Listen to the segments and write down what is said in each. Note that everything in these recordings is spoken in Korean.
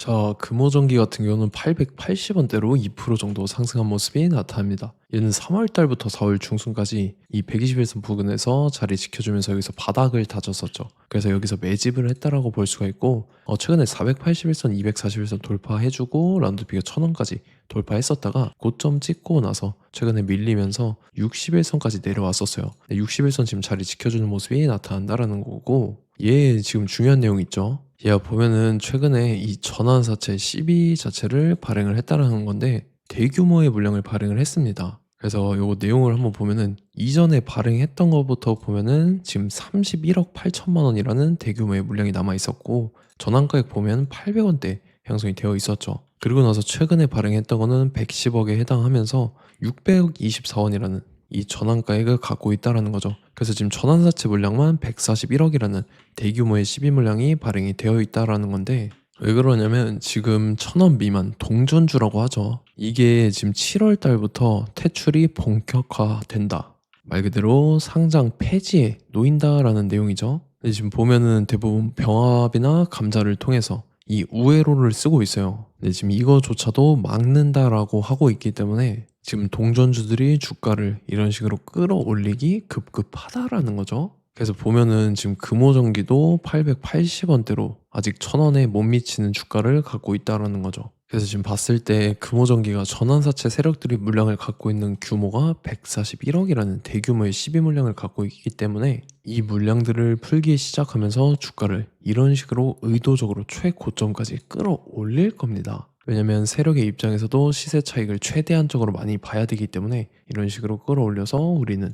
자, 금호전기 같은 경우는 880원대로 2% 정도 상승한 모습이 나타납니다. 얘는 3월 달부터 4월 중순까지 이 121선 부근에서 자리 지켜주면서 여기서 바닥을 다졌었죠. 그래서 여기서 매집을 했다라고 볼 수가 있고, 최근에 481선, 241선 돌파해주고 라운드비가 1000원까지 돌파했었다가 고점 찍고 나서 최근에 밀리면서 61선까지 내려왔었어요. 61선 지금 자리 지켜주는 모습이 나타난다라는 거고, 얘 지금 중요한 내용 있죠. 얘가 보면은 최근에 이 전환사채 CB 자체를 발행을 했다라는 건데 대규모의 물량을 발행을 했습니다. 그래서 요거 내용을 한번 보면은 이전에 발행했던 것부터 보면은 지금 31억 8천만 원이라는 대규모의 물량이 남아 있었고 전환가액 보면 800원대 형성이 되어 있었죠. 그리고 나서 최근에 발행했던 거는 110억에 해당하면서 600억 24원이라는 이 전환가액을 갖고 있다라는 거죠. 그래서 지금 전환사채 물량만 141억이라는 대규모의 12 물량이 발행이 되어 있다라는 건데 왜 그러냐면 지금 1000원 미만 동전주라고 하죠. 이게 지금 7월 달부터 퇴출이 본격화된다. 말 그대로 상장 폐지에 놓인다라는 내용이죠. 근데 지금 보면은 대부분 병합이나 감자를 통해서 이 우회로를 쓰고 있어요. 근데 지금 이거조차도 막는다라고 하고 있기 때문에 지금 동전주들이 주가를 이런 식으로 끌어올리기 급급하다라는 거죠. 그래서 보면은 지금 금호전기도 880원대로 아직 1000원에 못 미치는 주가를 갖고 있다라는 거죠. 그래서 지금 봤을 때 금호전기가 전환사채 세력들이 물량을 갖고 있는 규모가 141억이라는 대규모의 12 물량을 갖고 있기 때문에 이 물량들을 풀기 시작하면서 주가를 이런 식으로 의도적으로 최고점까지 끌어올릴 겁니다. 왜냐면 세력의 입장에서도 시세 차익을 최대한적으로 많이 봐야 되기 때문에 이런 식으로 끌어올려서 우리는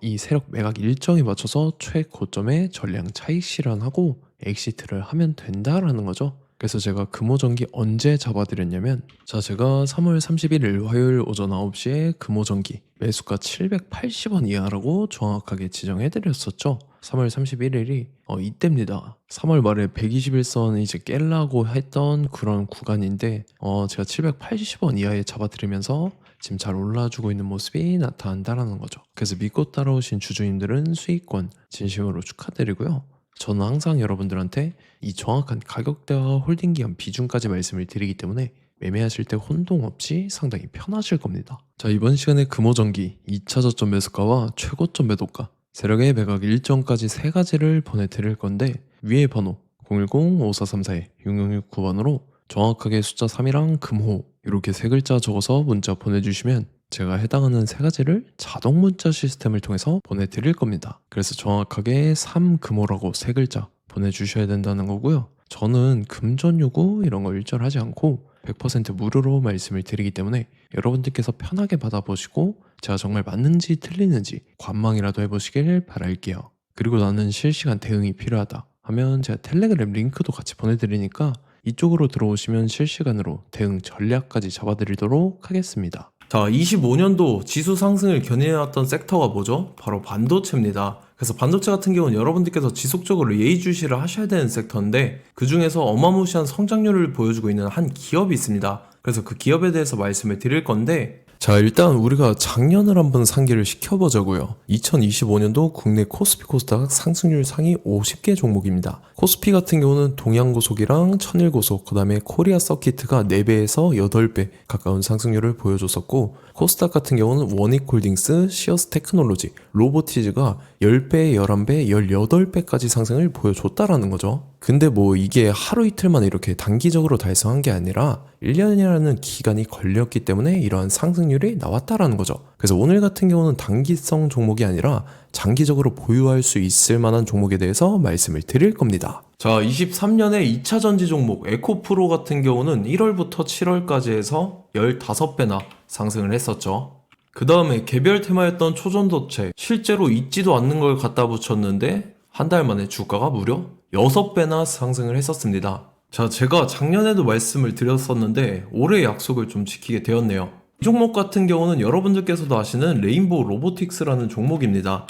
이 세력 매각 일정에 맞춰서 최고점의 전량 차익 실현하고 엑시트를 하면 된다라는 거죠. 그래서 제가 금호전기 언제 잡아드렸냐면 제가 3월 31일 화요일 오전 9시에 금호전기 매수가 780원 이하라고 정확하게 지정해드렸었죠. 3월 31일이 이때입니다. 3월 말에 121선 이제 깰라고 했던 그런 구간인데 제가 780원 이하에 잡아드리면서 지금 잘 올라주고 있는 모습이 나타난다라는 거죠. 그래서 믿고 따라오신 주주님들은 수익권 진심으로 축하드리고요. 저는 항상 여러분들한테 이 정확한 가격대와 홀딩 기간 비중까지 말씀을 드리기 때문에 매매하실 때 혼동 없이 상당히 편하실 겁니다. 자, 이번 시간에 금호전기 2차 저점 매수가와 최고점 매도가 세력의 매각 일정까지 세 가지를 보내드릴 건데 위에 번호 010-5434-6669번으로 정확하게 숫자 3이랑 금호 이렇게 세 글자 적어서 문자 보내주시면 제가 해당하는 세 가지를 자동 문자 시스템을 통해서 보내드릴 겁니다. 그래서 정확하게 3금호라고 세 글자 보내주셔야 된다는 거고요. 저는 금전 요구 이런 거 일절하지 않고 100% 무료로 말씀을 드리기 때문에 여러분들께서 편하게 받아보시고 제가 정말 맞는지 틀리는지 관망이라도 해보시길 바랄게요. 그리고 나는 실시간 대응이 필요하다 하면 제가 텔레그램 링크도 같이 보내드리니까 이쪽으로 들어오시면 실시간으로 대응 전략까지 잡아드리도록 하겠습니다. 자, 25년도 지수 상승을 견인해왔던 섹터가 뭐죠? 바로 반도체입니다. 그래서 반도체 같은 경우는 여러분들께서 지속적으로 예의주시를 하셔야 되는 섹터인데 그 중에서 어마무시한 성장률을 보여주고 있는 한 기업이 있습니다. 그래서 그 기업에 대해서 말씀을 드릴 건데 자, 일단 우리가 작년을 한번 상기를 시켜보자고요. 2025년도 국내 코스피 코스닥 상승률 상위 50개 종목입니다. 코스피 같은 경우는 동양고속이랑 천일고속, 그 다음에 코리아 서키트가 4배에서 8배 가까운 상승률을 보여줬었고 코스닥 같은 경우는 원익홀딩스, 시어스 테크놀로지, 로보티즈가 10배, 11배, 18배까지 상승을 보여줬다라는 거죠. 근데 뭐 이게 하루 이틀만 이렇게 단기적으로 달성한 게 아니라 1년이라는 기간이 걸렸기 때문에 이러한 상승률이 나왔다라는 거죠. 그래서 오늘 같은 경우는 단기성 종목이 아니라 장기적으로 보유할 수 있을 만한 종목에 대해서 말씀을 드릴 겁니다. 자, 23년에 2차 전지 종목 에코프로 같은 경우는 1월부터 7월까지 해서 15배나 상승을 했었죠. 그 다음에 개별 테마였던 초전도체 실제로 있지도 않는 걸 갖다 붙였는데 한 달 만에 주가가 무려 6배나 상승을 했었습니다. 자, 제가 작년에도 말씀을 드렸었는데 올해 약속을 좀 지키게 되었네요. 이 종목 같은 경우는 여러분들께서도 아시는 레인보우 로보틱스라는 종목입니다.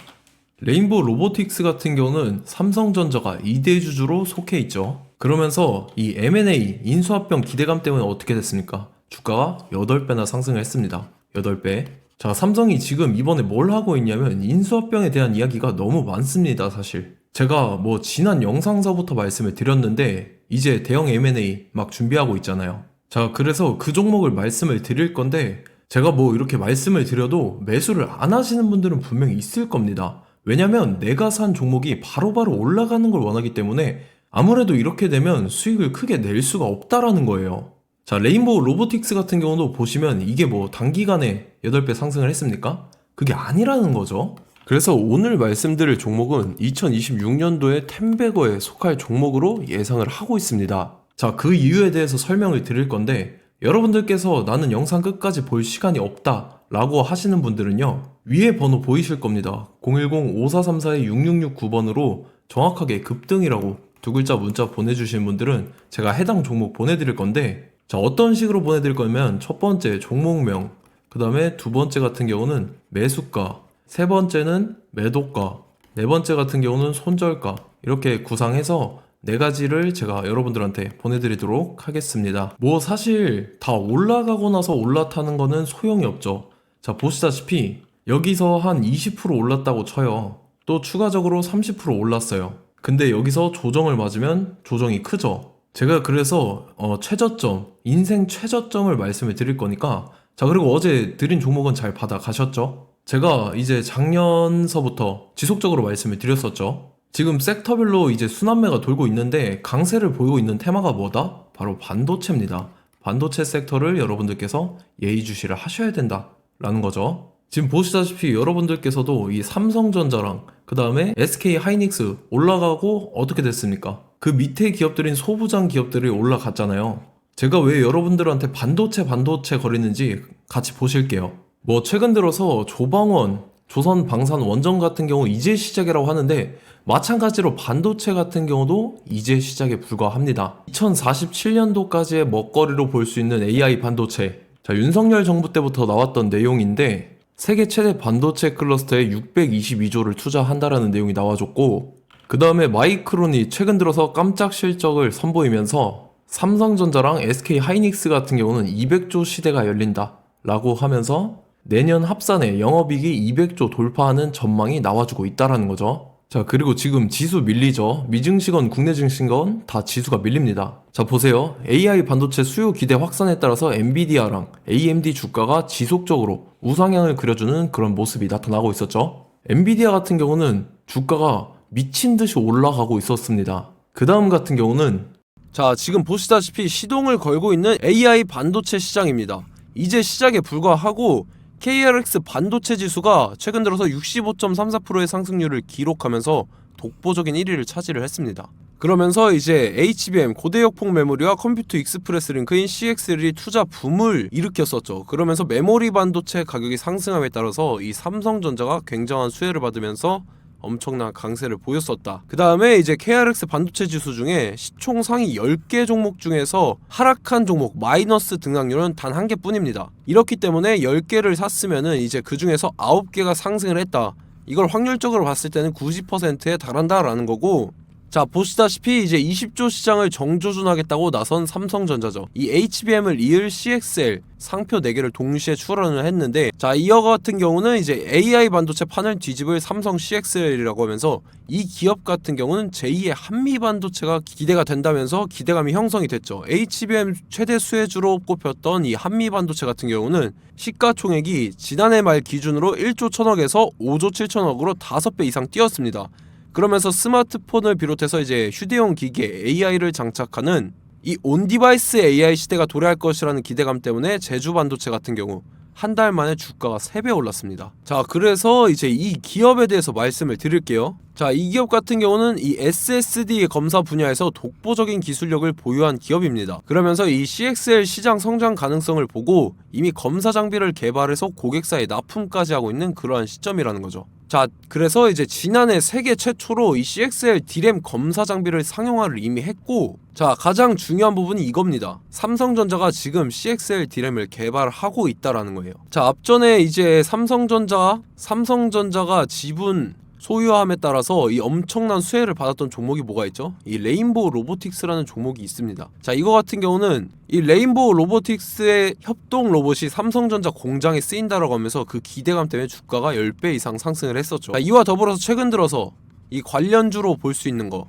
레인보우 로보틱스 같은 경우는 삼성전자가 2대 주주로 속해 있죠. 그러면서 이 M&A 인수합병 기대감 때문에 어떻게 됐습니까? 주가가 8배나 상승을 했습니다. 8배. 자, 삼성이 지금 이번에 뭘 하고 있냐면 인수합병에 대한 이야기가 너무 많습니다, 사실. 제가 뭐 지난 영상서부터 말씀을 드렸는데 이제 대형 M&A 막 준비하고 있잖아요. 자, 그래서 그 종목을 말씀을 드릴 건데 제가 뭐 이렇게 말씀을 드려도 매수를 안 하시는 분들은 분명히 있을 겁니다. 왜냐면 내가 산 종목이 바로바로 올라가는 걸 원하기 때문에 아무래도 이렇게 되면 수익을 크게 낼 수가 없다라는 거예요. 자, 레인보우 로보틱스 같은 경우도 보시면 이게 뭐 단기간에 8배 상승을 했습니까? 그게 아니라는 거죠. 그래서 오늘 말씀드릴 종목은 2026년도에 텐베거에 속할 종목으로 예상을 하고 있습니다. 자, 그 이유에 대해서 설명을 드릴 건데 여러분들께서 나는 영상 끝까지 볼 시간이 없다 라고 하시는 분들은요, 위에 번호 보이실 겁니다. 010-5434-6669번으로 정확하게 급등이라고 두 글자 문자 보내주신 분들은 제가 해당 종목 보내드릴 건데, 자, 어떤 식으로 보내드릴 거냐면 첫 번째 종목명, 그 다음에 두 번째 같은 경우는 매수가, 세 번째는 매도가, 네 번째 같은 경우는 손절가, 이렇게 구상해서 네 가지를 제가 여러분들한테 보내드리도록 하겠습니다. 뭐 사실 다 올라가고 나서 올라타는 거는 소용이 없죠. 자, 보시다시피 여기서 한 20% 올랐다고 쳐요. 또 추가적으로 30% 올랐어요. 근데 여기서 조정을 맞으면 조정이 크죠. 제가 그래서 최저점, 인생 최저점을 말씀을 드릴 거니까, 자, 그리고 어제 드린 종목은 잘 받아 가셨죠? 제가 이제 작년서부터 지속적으로 말씀을 드렸었죠. 지금 섹터별로 이제 순환매가 돌고 있는데 강세를 보이고 있는 테마가 뭐다? 바로 반도체입니다. 반도체 섹터를 여러분들께서 예의주시를 하셔야 된다라는 거죠. 지금 보시다시피 여러분들께서도 이 삼성전자랑 그 다음에 SK 하이닉스 올라가고 어떻게 됐습니까? 그 밑에 기업들인 소부장 기업들이 올라갔잖아요. 제가 왜 여러분들한테 반도체 거리는지 같이 보실게요. 뭐 최근 들어서 조방원, 조선방산원전 같은 경우 이제 시작이라고 하는데 마찬가지로 반도체 같은 경우도 이제 시작에 불과합니다. 2047년도까지의 먹거리로 볼 수 있는 AI 반도체. 자, 윤석열 정부 때부터 나왔던 내용인데 세계 최대 반도체 클러스터에 622조를 투자한다라는 내용이 나와줬고, 그 다음에 마이크론이 최근 들어서 깜짝 실적을 선보이면서 삼성전자랑 SK 하이닉스 같은 경우는 200조 시대가 열린다 라고 하면서 내년 합산에 영업이익이 200조 돌파하는 전망이 나와주고 있다라는 거죠. 자, 그리고 지금 지수 밀리죠. 미증시건 국내 증시건 다 지수가 밀립니다. 자, 보세요. AI 반도체 수요 기대 확산에 따라서 엔비디아랑 AMD 주가가 지속적으로 우상향을 그려주는 그런 모습이 나타나고 있었죠. 엔비디아 같은 경우는 주가가 미친 듯이 올라가고 있었습니다. 그 다음 같은 경우는, 자, 지금 보시다시피 시동을 걸고 있는 AI 반도체 시장입니다. 이제 시작에 불과하고 KRX 반도체 지수가 최근 들어서 65.34%의 상승률을 기록하면서 독보적인 1위를 차지를 했습니다. 그러면서 이제 HBM 고대역폭 메모리와 컴퓨터 익스프레스 링크인 CXL이 투자 붐을 일으켰었죠. 그러면서 메모리 반도체 가격이 상승함에 따라서 이 삼성전자가 굉장한 수혜를 받으면서 엄청난 강세를 보였었다. 그 다음에 이제 KRX 반도체 지수 중에 시총 상위 10개 종목 중에서 하락한 종목 마이너스 등락률은 단 1개뿐입니다. 이렇기 때문에 10개를 샀으면은 이제 그 중에서 9개가 상승을 했다. 이걸 확률적으로 봤을 때는 90%에 달한다라는 거고, 자, 보시다시피 이제 20조 시장을 정조준하겠다고 나선 삼성전자죠. 이 HBM을 이을 CXL 상표 4개를 동시에 출원을 했는데, 자, 이어 같은 경우는 이제 AI 반도체 판을 뒤집을 삼성 CXL이라고 하면서 이 기업 같은 경우는 제2의 한미 반도체가 기대가 된다면서 기대감이 형성이 됐죠. HBM 최대 수혜주로 꼽혔던 이 한미 반도체 같은 경우는 시가총액이 지난해 말 기준으로 1조 1000억에서 5조 7천억으로 5배 이상 뛰었습니다. 그러면서 스마트폰을 비롯해서 이제 휴대용 기기에 AI를 장착하는 이 온디바이스 AI 시대가 도래할 것이라는 기대감 때문에 제주 반도체 같은 경우 한 달 만에 주가가 3배 올랐습니다. 자, 그래서 이제 이 기업에 대해서 말씀을 드릴게요. 자, 이 기업 같은 경우는 이 SSD 검사 분야에서 독보적인 기술력을 보유한 기업입니다. 그러면서 이 CXL 시장 성장 가능성을 보고 이미 검사 장비를 개발해서 고객사에 납품까지 하고 있는 그러한 시점이라는 거죠. 자, 그래서 이제 지난해 세계 최초로 이 CXL D램 검사 장비를 상용화를 이미 했고, 자, 가장 중요한 부분이 이겁니다. 삼성전자가 지금 CXL D램을 개발하고 있다라는 거예요. 자, 앞전에 이제 삼성전자가 지분 소유함에 따라서 이 엄청난 수혜를 받았던 종목이 뭐가 있죠? 이 레인보우 로보틱스라는 종목이 있습니다. 자, 이거 같은 경우는 이 레인보우 로보틱스의 협동 로봇이 삼성전자 공장에 쓰인다라고 하면서 그 기대감 때문에 주가가 10배 이상 상승을 했었죠. 자, 이와 더불어서 최근 들어서 이 관련주로 볼 수 있는 거,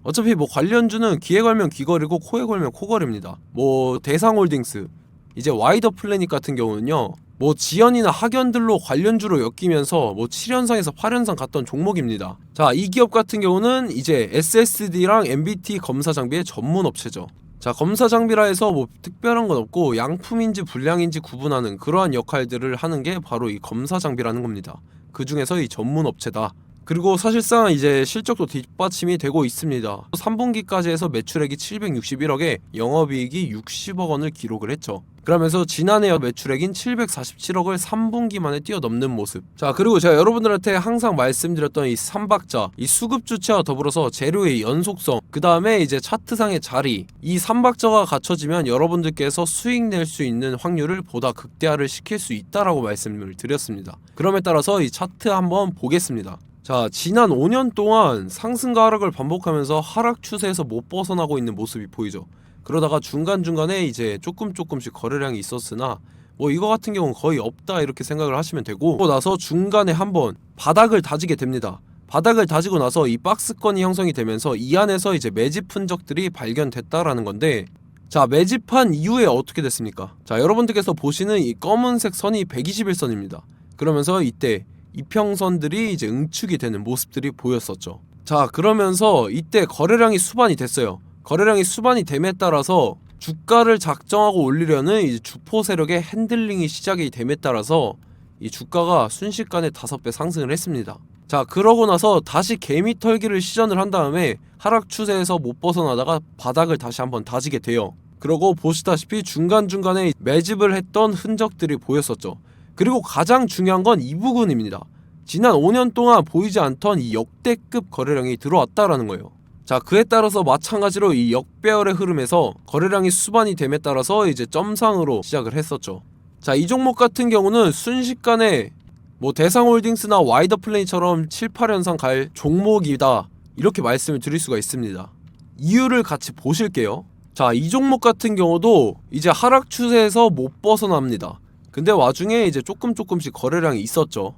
어차피 뭐 관련주는 귀에 걸면 귀걸이고 코에 걸면 코걸이입니다. 뭐 대상홀딩스, 이제 와이더 플래닛 같은 경우는요, 뭐 지연이나 학연들로 관련주로 엮이면서 뭐 7연상에서 8연상 갔던 종목입니다. 자, 이 기업 같은 경우는 이제 SSD랑 MBT 검사 장비의 전문 업체죠. 자, 검사 장비라 해서 뭐 특별한 건 없고 양품인지 불량인지 구분하는 그러한 역할들을 하는 게 바로 이 검사 장비라는 겁니다. 그 중에서 이 전문 업체다. 그리고 사실상 이제 실적도 뒷받침이 되고 있습니다. 3분기까지 해서 매출액이 761억에 영업이익이 60억 원을 기록을 했죠. 그러면서 지난해 매출액인 747억을 3분기 만에 뛰어넘는 모습. 자, 그리고 제가 여러분들한테 항상 말씀드렸던 이 3박자, 이 수급 주체와 더불어서 재료의 연속성, 그 다음에 이제 차트상의 자리, 이 3박자가 갖춰지면 여러분들께서 수익 낼 수 있는 확률을 보다 극대화를 시킬 수 있다라고 말씀을 드렸습니다. 그럼에 따라서 이 차트 한번 보겠습니다. 자, 지난 5년 동안 상승과 하락을 반복하면서 하락 추세에서 못 벗어나고 있는 모습이 보이죠. 그러다가 중간중간에 이제 조금씩 거래량이 있었으나 뭐 이거 같은 경우는 거의 없다 이렇게 생각을 하시면 되고, 그러고 나서 중간에 한번 바닥을 다지게 됩니다. 바닥을 다지고 나서 이 박스권이 형성이 되면서 이 안에서 이제 매집 흔적들이 발견됐다라는 건데, 자, 매집한 이후에 어떻게 됐습니까? 자, 여러분들께서 보시는 이 검은색 선이 121선입니다. 그러면서 이때 이평선들이 이제 응축이 되는 모습들이 보였었죠. 자, 그러면서 이때 거래량이 수반이 됐어요. 거래량이 수반이 됨에 따라서 주가를 작정하고 올리려는 이제 주포 세력의 핸들링이 시작이 됨에 따라서 이 주가가 순식간에 5배 상승을 했습니다. 자, 그러고 나서 다시 개미 털기를 시전을 한 다음에 하락 추세에서 못 벗어나다가 바닥을 다시 한번 다지게 돼요. 그러고 보시다시피 중간중간에 매집을 했던 흔적들이 보였었죠. 그리고 가장 중요한 건 이 부분입니다. 지난 5년 동안 보이지 않던 이 역대급 거래량이 들어왔다라는 거예요. 자, 그에 따라서 마찬가지로 이 역배열의 흐름에서 거래량이 수반이 됨에 따라서 이제 점상으로 시작을 했었죠. 자, 이 종목 같은 경우는 순식간에 뭐 대상홀딩스나 와이더 플래닛처럼 7, 8연상 갈 종목이다 이렇게 말씀을 드릴 수가 있습니다. 이유를 같이 보실게요. 자, 이 종목 같은 경우도 이제 하락 추세에서 못 벗어납니다. 근데 와중에 이제 조금씩 거래량이 있었죠.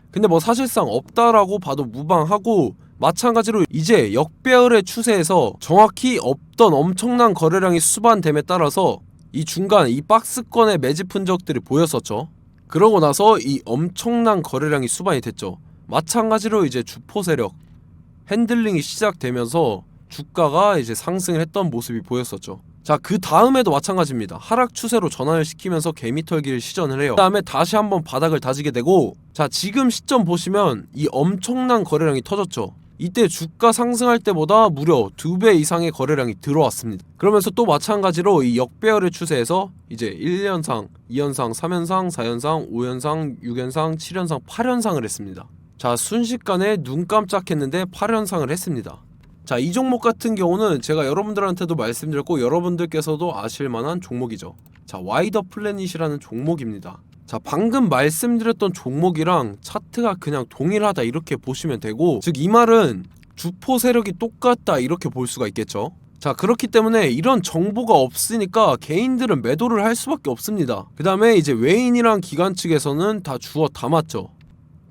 근데 뭐 사실상 없다라고 봐도 무방하고, 마찬가지로 이제 역배열의 추세에서 정확히 없던 엄청난 거래량이 수반됨에 따라서 이 중간 이 박스권의 매집 흔적들이 보였었죠. 그러고 나서 이 엄청난 거래량이 수반이 됐죠. 마찬가지로 이제 주포 세력 핸들링이 시작되면서 주가가 이제 상승을 했던 모습이 보였었죠. 자, 그 다음에도 마찬가지입니다. 하락 추세로 전환을 시키면서 개미털기를 시전을 해요. 그 다음에 다시 한번 바닥을 다지게 되고, 자, 지금 시점 보시면 이 엄청난 거래량이 터졌죠. 이때 주가 상승할 때보다 무려 2배 이상의 거래량이 들어왔습니다. 그러면서 또 마찬가지로 이 역배열의 추세에서 이제 1연상, 2연상, 3연상, 4연상, 5연상, 6연상, 7연상, 8연상을 했습니다. 자, 순식간에 눈 깜짝했는데 8연상을 했습니다. 자, 이 종목 같은 경우는 제가 여러분들한테도 말씀드렸고 여러분들께서도 아실만한 종목이죠. 자, 와이더 플래닛이라는 종목입니다. 자, 방금 말씀드렸던 종목이랑 차트가 그냥 동일하다 이렇게 보시면 되고, 즉 이 말은 주포 세력이 똑같다 이렇게 볼 수가 있겠죠. 자, 그렇기 때문에 이런 정보가 없으니까 개인들은 매도를 할 수밖에 없습니다. 그 다음에 이제 외인이랑 기관 측에서는 다 주워 담았죠.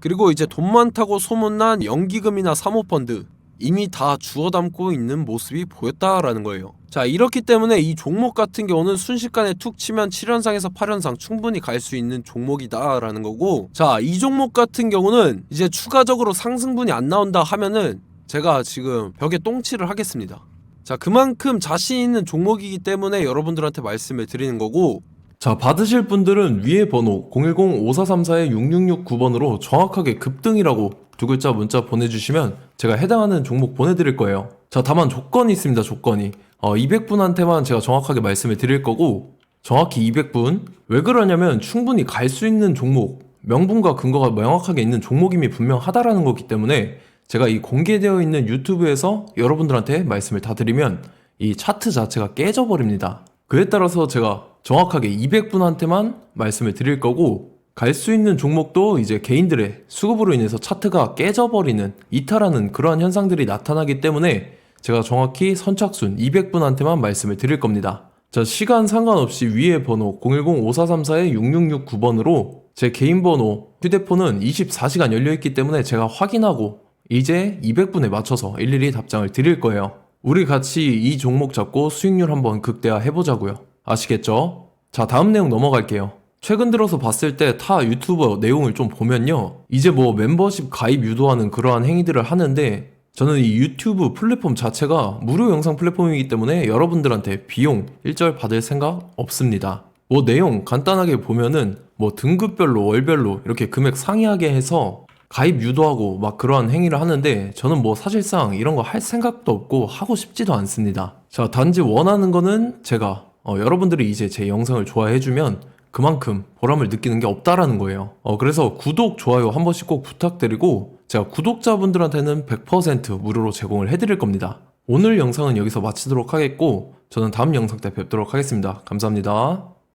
그리고 이제 돈 많다고 소문난 연기금이나 사모펀드 이미 다 주워 담고 있는 모습이 보였다라는 거예요. 자, 이렇기 때문에 이 종목 같은 경우는 순식간에 툭 치면 7연상에서 8연상 충분히 갈 수 있는 종목이다 라는 거고, 자, 이 종목 같은 경우는 이제 추가적으로 상승분이 안 나온다 하면은 제가 지금 벽에 똥칠을 하겠습니다. 자, 그만큼 자신 있는 종목이기 때문에 여러분들한테 말씀을 드리는 거고, 자, 받으실 분들은 위에 번호 010-5434-6669번으로 정확하게 급등이라고 두 글자 문자 보내주시면 제가 해당하는 종목 보내드릴 거예요. 자, 다만 조건이 있습니다. 조건이 200분한테만 제가 정확하게 말씀을 드릴 거고, 정확히 200분. 왜 그러냐면 충분히 갈 수 있는 종목, 명분과 근거가 명확하게 있는 종목임이 분명하다라는 거기 때문에 제가 이 공개되어 있는 유튜브에서 여러분들한테 말씀을 다 드리면 이 차트 자체가 깨져버립니다. 그에 따라서 제가 정확하게 200분한테만 말씀을 드릴 거고, 갈 수 있는 종목도 이제 개인들의 수급으로 인해서 차트가 깨져버리는, 이탈하는 그러한 현상들이 나타나기 때문에 제가 정확히 선착순 200분한테만 말씀을 드릴 겁니다. 자, 시간 상관없이 위에 번호 010-5434-6669번으로 제 개인 번호, 휴대폰은 24시간 열려있기 때문에 제가 확인하고 이제 200분에 맞춰서 일일이 답장을 드릴 거예요. 우리 같이 이 종목 잡고 수익률 한번 극대화 해보자고요. 아시겠죠? 자, 다음 내용 넘어갈게요. 최근 들어서 봤을 때 타 유튜버 내용을 좀 보면요. 이제 뭐 멤버십 가입 유도하는 그러한 행위들을 하는데 저는 이 유튜브 플랫폼 자체가 무료 영상 플랫폼이기 때문에 여러분들한테 비용 일절 받을 생각 없습니다. 뭐 내용 간단하게 보면은 뭐 등급별로 월별로 이렇게 금액 상이하게 해서 가입 유도하고 막 그러한 행위를 하는데 저는 뭐 사실상 이런 거 할 생각도 없고 하고 싶지도 않습니다. 자, 단지 원하는 거는 제가 여러분들이 이제 제 영상을 좋아해주면 그만큼 보람을 느끼는 게 없다라는 거예요. 그래서 구독, 좋아요 한 번씩 꼭 부탁드리고 제가 구독자분들한테는 100% 무료로 제공을 해드릴 겁니다. 오늘 영상은 여기서 마치도록 하겠고 저는 다음 영상 때 뵙도록 하겠습니다. 감사합니다.